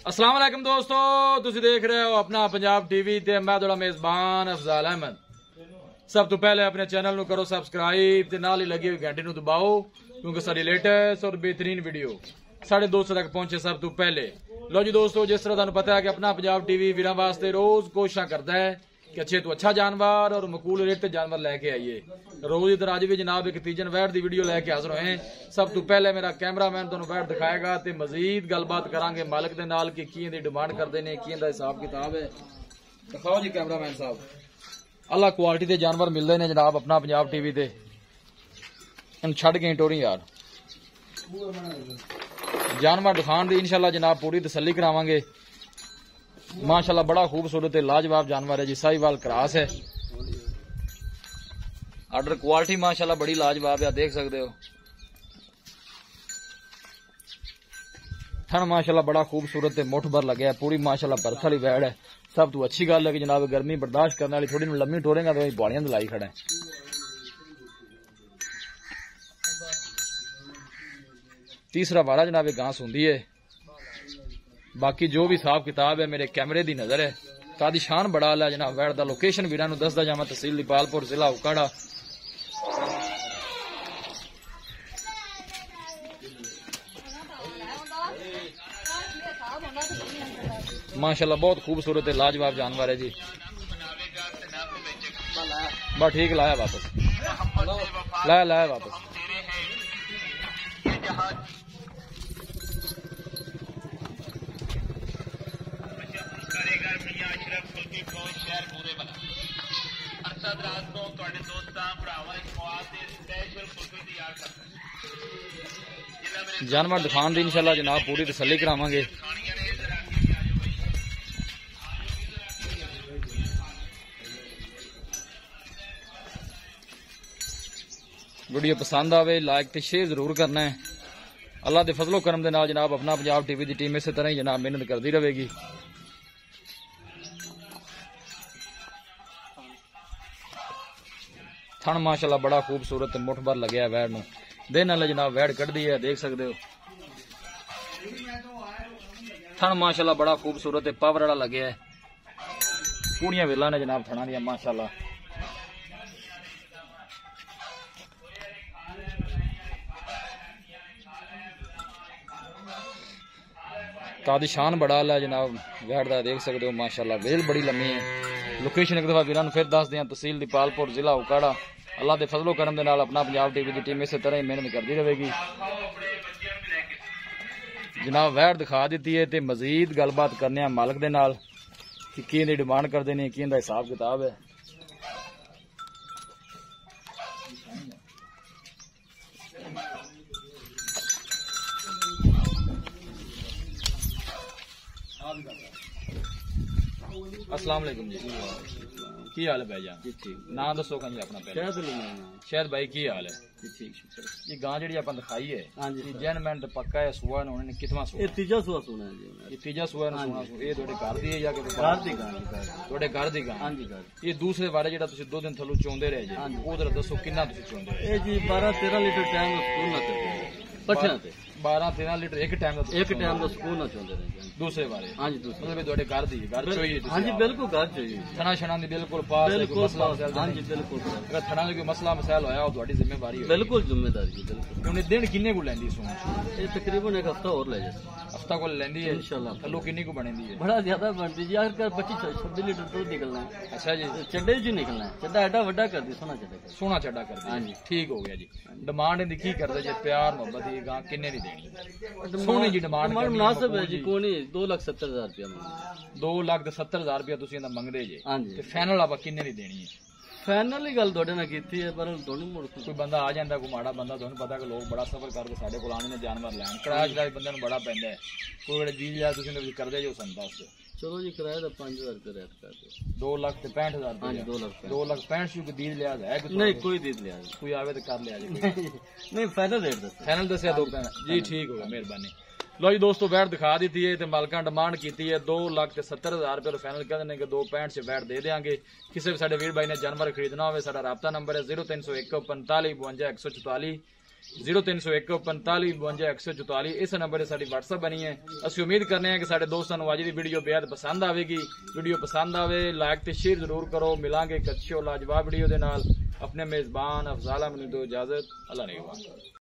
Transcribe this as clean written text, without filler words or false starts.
अस्सलाम वालेकुम दोस्तों, तुसी देख रहे हो अपना पंजाब टीवी ते मैं थोड़ा मेजबान अफजाल अहमद। सब तो पहले अपने चैनल नु करो सब्सक्राइब ते नाल ही लगी हुई घंटी नु दबाओ क्योंकि साडी लेटेस्ट और बेहतरीन वीडियो साढ़े दोस्तों तक पहुंचे सब तो पहले। लो जी दोस्तों, जिस तरह तुहानू पता है कि अपना पंजाब टीवी वीरां वास्ते रोज कोशिश करता है कि अच्छे तो अच्छा जानवर और मकूल रेट जानवर लेके आइए। रोज इधर अज भी जनाब एक तीजन वैट की वीडियो लैके हाजिर होए। सब तो पहले मेरा कैमरामैन तुहानू वैट दिखाएगा ते मजीद गलबात करांगे मालिक दे नाल कि किएं दी डिमांड करते ने, किएं दा हिसाब किताब है। दिखाओ जी कैमरामैन साहब। अल्लाह क्वालिटी के जानवर मिलते हैं जनाब अपना पंजाब टीवी ते। इन छड़ गई टोरी यार जानवर दिखाने की इंशाल्लाह जनाब पूरी तसल्ली करावांगे। माशाल्लाह बड़ा खूबसूरत है, लाजवाब जानवर है जी। साहिवाल क्रॉस है, ऑर्डर क्वालिटी माशाल्लाह बड़ी लाजवाब है, देख सकते हो। थन माशाल्लाह बड़ा खूबसूरत है, मुठ भर लगे पूरी माशाल्लाह बर्फ वाली वैड़ है। सब तो अच्छी गल है कि जनाब गर्मी बर्दाश्त करने वाली, थोड़ी लम्मी टोरेगा तो बालियां लाई खड़ा है। तीसरा वारा जनाब घास होंगी है। बाकी जो भी हिसाब किताब है मेरे कैमरे की नजर है। तादी शान बड़ा है जनाब वैड़ दा। लोकेशन वीरां नूं दसदा जावां, तहसील दीपालपुर, जिला उकाड़ा। माशाल्लाह बहुत खूबसूरत है, लाजवाब जानवर है जी। बस ठीक लाया वापस, लाया वापस। जानवर दिखाने की इंशाल्लाह जनाब पूरी तसल्ली करावांगे। वीडियो पसंद आवे लाइक ते शेयर जरूर करना है। अल्लाह के फजलो करम दे नाल जनाब अपना पंजाब टीवी की टीम इस तरह ही जनाब मेहनत करती रहेगी। थन माशाल्लाह बड़ा खूबसूरत मुठ भर लगे वैड़ नूं। दिन नाल जनाब वैड़ कढ़दी है, देख सकते हो। थन माशाल्लाह बड़ा खूबसूरत है, पावर वाला लगे है। पूरियां वेला ने जनाब थना दियां माशाल्लाह। तादी शान बड़ा है जनाब वैड़ दा, देख सकते हो माशाल्लाह। वेल बड़ी लम्मी है। लोकेशन एक दफा वीरां नूं फिर दस दियां, तहसील दीपालपुर, जिला उकाड़ा। अल्लाह के फजलो करम दे नाल अपना पंजाब टीवी की टीम इस तरह ही मेहनत करती रहेगी। जनाब वैड़ दिखा दी है ते मजीद गलबात करने मालिक दे नाल कि किएं दी डिमांड करते हैं, किएं दा हिसाब किताब है। अस्सलाम वालेकुम जी, की हाल है भाईजान? जी ठीक। नाम दसो जी अपना पहले। शायद भाई की हाल है? ठीक शुक्र। ये गां जी अपन दिखाई है, हां जी जेनमेंट पक्का है सुआ ने उन्होंने कितना सुआ? ये तीजा सुआ सुना है जी। ये तीजा सुआ ने सुना सु ये थोड़े घर दी है या कि बाहर दी गां? थोड़े घर दी गां। हां जी घर। ये दूसरे बारे जेड़ा तुसी 2 दिन थल्लों चोंदे रहे जी, ओ जरा दसो कितना तुसी चोंदे? ए जी 12-13 लीटर टाइम स्कूल ना करते पठियां ते 12-13 लीटर एक टाइम दा स्कूल ना चोंदे रहे दूसरे बारे। हां जी दूसरे मतलब थोड़े घर दी घर चाहिए। हां जी बिल्कुल घर चाहिए। थना छना दी बिल्कुल पास है, कोई मसला मसाइल? हां जी बिल्कुल। अगर थना दा कोई मसला मसाइल होया हो ਤੁਹਾਡੀ जिम्मेदारी है? बिल्कुल जिम्मेदारी है बिल्कुल। उन्हें दिन किन्ने को लेंदी सुना? ये तकरीबन एक हफ्ता और ले जाए। हफ्ता को लेंदी है इंशाल्लाह। थल्लो किन्नी को बनेंदी है? बड़ा ज्यादा बनती जी, यार 25-26 लीटर दूध निकलना है। अच्छा जी। चड्डे जी निकलना है, चड्डा एडा वड्डा कर दी, सोना चड्डा कर, सोना चड्डा कर दी। हां जी ठीक हो गया जी। डिमांड इनकी की करदे जे प्यार मोहब्बत दी गां किन्ने दी देनी? सोनी जी डिमांड मुनासिब है जी। कोनी 2,70,000 रुपया मंगदे। 2,70,000 रुपया तुसी इंदा मंगदे जे? हां जी। ते फाइनल आप किन्ने दी देनी है? फाइनल ही गल थोड़े नाल कीती है, पर दोनों मुड़ कोई बंदा आ जांदा, कोई माड़ा बंदा, तुहानू पता कि लोग बड़ा सफर करके साडे कोल आने ने जानवर लैन। किराया शराया बंदे नू बड़ा पैंदा है। कोई वेले जी लिया तुसी ने करदे जो सन दस। चलो जी किराया दा 5,000 रुपया रेट कर दो। 2,65,000 रुपया? हां जी 2,65,000 को दीद लिया है? नहीं कोई दीद लिया, कोई आवे तो कर लिया जी। नहीं फाइनल रेट दस, फाइनल दसिया 2 जी ठीक हो गया, मेहरबानी। लो जी दोस्तों वैट दिखा दी है तो मालकां डिमांड की है 2,70,000 रुपये फाइनल कर देने के 2.65 से वैट दे देंगे। किसी भी साडे वीर भाई ने जानवर खरीदना हो साडा राबता नंबर है 0301 45 52 144। 0301 45 52 144 इस नंबर से साडी WhatsApp बनी है। असि उम्मीद करने हैं कि साडे दोस्तां नूं अज दी वीडियो बेहद पसंद आवेगी। वीडियो पसंद आवे लाइक ते शेयर जरूर करो। मिलांगे एक अच्छी और लाजवाब वीडियो दे नाल। अपने मेजबान अफजाल अहमद नूं दो इजाजत। अल्लाह निगहबान।